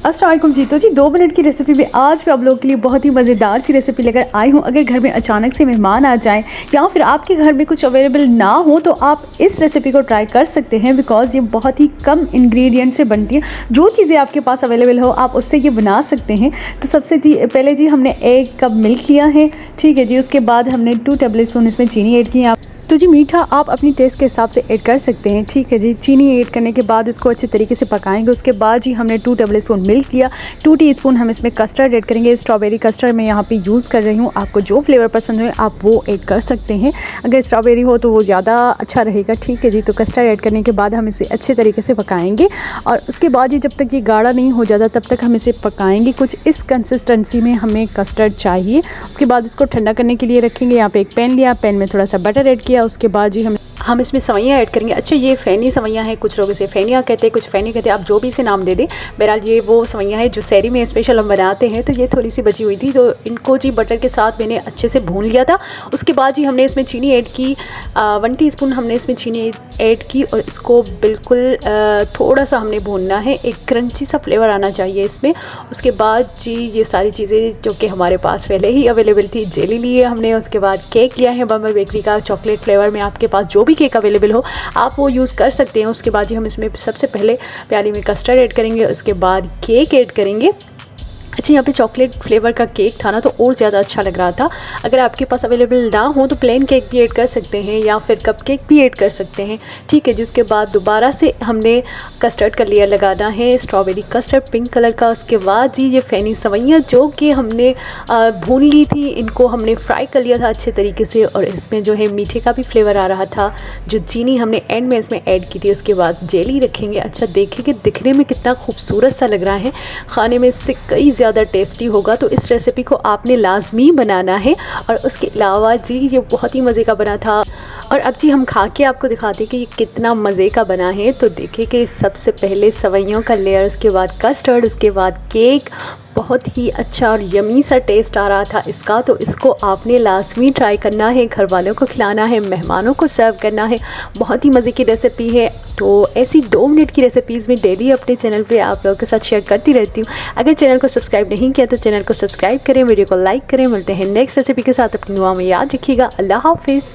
अस्सलाम वालेकुम जी। तो जी 2 मिनट की रेसिपी में आज मैं आप लोगों के लिए बहुत ही मज़ेदार सी रेसिपी लेकर आई हूँ। अगर घर में अचानक से मेहमान आ जाएँ या फिर आपके घर में कुछ अवेलेबल ना हो तो आप इस रेसिपी को ट्राई कर सकते हैं, बिकॉज़ ये बहुत ही कम इंग्रेडिएंट से बनती है। जो चीज़ें आपके पास अवेलेबल हो आप उससे ये बना सकते हैं। तो सबसे पहले जी हमने 1 कप मिल्क लिया है, ठीक है जी। उसके बाद हमने 2 टेबल स्पून इसमें चीनी ऐड की है। तो जी मीठा आप अपनी टेस्ट के हिसाब से ऐड कर सकते हैं, ठीक है जी। चीनी ऐड करने के बाद इसको अच्छे तरीके से पकाएंगे। उसके बाद जी हमने 2 टेबल स्पून मिल्क लिया, 2 टीस्पून हम इसमें कस्टर्ड ऐड करेंगे। स्ट्रॉबेरी कस्टर्ड मैं यहाँ पे यूज़ कर रही हूँ। आपको जो फ्लेवर पसंद हो आप वो ऐड कर सकते हैं। अगर स्ट्रॉबेरी हो तो वो ज़्यादा अच्छा रहेगा, ठीक है जी। तो कस्टर्ड ऐड करने के बाद हम इसे अच्छे तरीके से पकाएँगे और उसके बाद जी जब तक ये गाढ़ा नहीं हो जाता तब तक हम इसे पकाएँगे। कुछ इस कंसिस्टेंसी में हमें कस्टर्ड चाहिए। उसके बाद इसको ठंडा करने के लिए रखेंगे। यहाँ पर एक पैन लिया, पैन में थोड़ा सा बटर ऐड किया। उसके बाद जी हम इसमें सवैयाँ ऐड करेंगे। अच्छा, ये फ़ेनी सवैयाँ हैं, कुछ लोग इसे फ़ेनिया कहते हैं, कुछ फ़ेनी कहते हैं, आप जो भी इसे नाम दे दें। बहरहाल ये वो सवैयाँ हैं जो सहरी में स्पेशल हम बनाते हैं। तो ये थोड़ी सी बची हुई थी तो इनको जी बटर के साथ मैंने अच्छे से भून लिया था। उसके बाद जी हमने इसमें चीनी ऐड की, 1 टीस्पून हमने इसमें चीनी ऐड की और इसको बिल्कुल थोड़ा सा हमने भूनना है। एक क्रंची सा फ्लेवर आना चाहिए इसमें। उसके बाद जी ये सारी चीज़ें जो कि हमारे पास पहले ही अवेलेबल थी, जेली लिए हमने। उसके बाद केक लिया है बम्बई बेकरी का चॉकलेट फ्लेवर में। आपके पास जो भी केक अवेलेबल हो आप वो यूज़ कर सकते हैं। उसके बाद जी हम इसमें सबसे पहले प्याली में कस्टर्ड ऐड करेंगे, उसके बाद केक ऐड करेंगे। अच्छा, यहाँ पे चॉकलेट फ्लेवर का केक था ना तो और ज़्यादा अच्छा लग रहा था। अगर आपके पास अवेलेबल ना हो तो प्लेन केक भी ऐड कर सकते हैं या फिर कप केक भी ऐड कर सकते हैं, ठीक है जी। उसके बाद दोबारा से हमने कस्टर्ड का लेयर लगाना है, स्ट्रॉबेरी कस्टर्ड पिंक कलर का। उसके बाद जी ये फ़ेनी सवैयाँ जो कि हमने भून ली थी, इनको हमने फ्राई कर लिया था अच्छे तरीके से और इसमें जो है मीठे का भी फ्लेवर आ रहा था। जो चीनी हमने एंड में इसमें ऐड की थी। उसके बाद जेली रखेंगे। अच्छा, देखें कि दिखने में कितना खूबसूरत सा लग रहा है, खाने में इससे कई ज़्यादा टेस्टी होगा। तो इस रेसिपी को आपने लाजमी बनाना है। और उसके अलावा जी ये बहुत ही मज़े का बना था। और अब जी हम खा के आपको दिखाते हैं कि ये कितना मज़े का बना है। तो देखिए कि सबसे पहले सवैयों का लेयर, उसके बाद कस्टर्ड, उसके बाद केक, बहुत ही अच्छा और यमी सा टेस्ट आ रहा था इसका। तो इसको आपने लाजमी ट्राई करना है, घर वालों को खिलाना है, मेहमानों को सर्व करना है। बहुत ही मज़े की रेसिपी है। तो ऐसी 2 मिनट की रेसिपीज़ में डेली अपने चैनल पे आप लोगों के साथ शेयर करती रहती हूँ। अगर चैनल को सब्सक्राइब नहीं किया तो चैनल को सब्सक्राइब करें, वीडियो को लाइक करें। मिलते हैं नेक्स्ट रेसिपी के साथ। अपनी दुआ में याद रखिएगा। अल्लाह हाफिज़।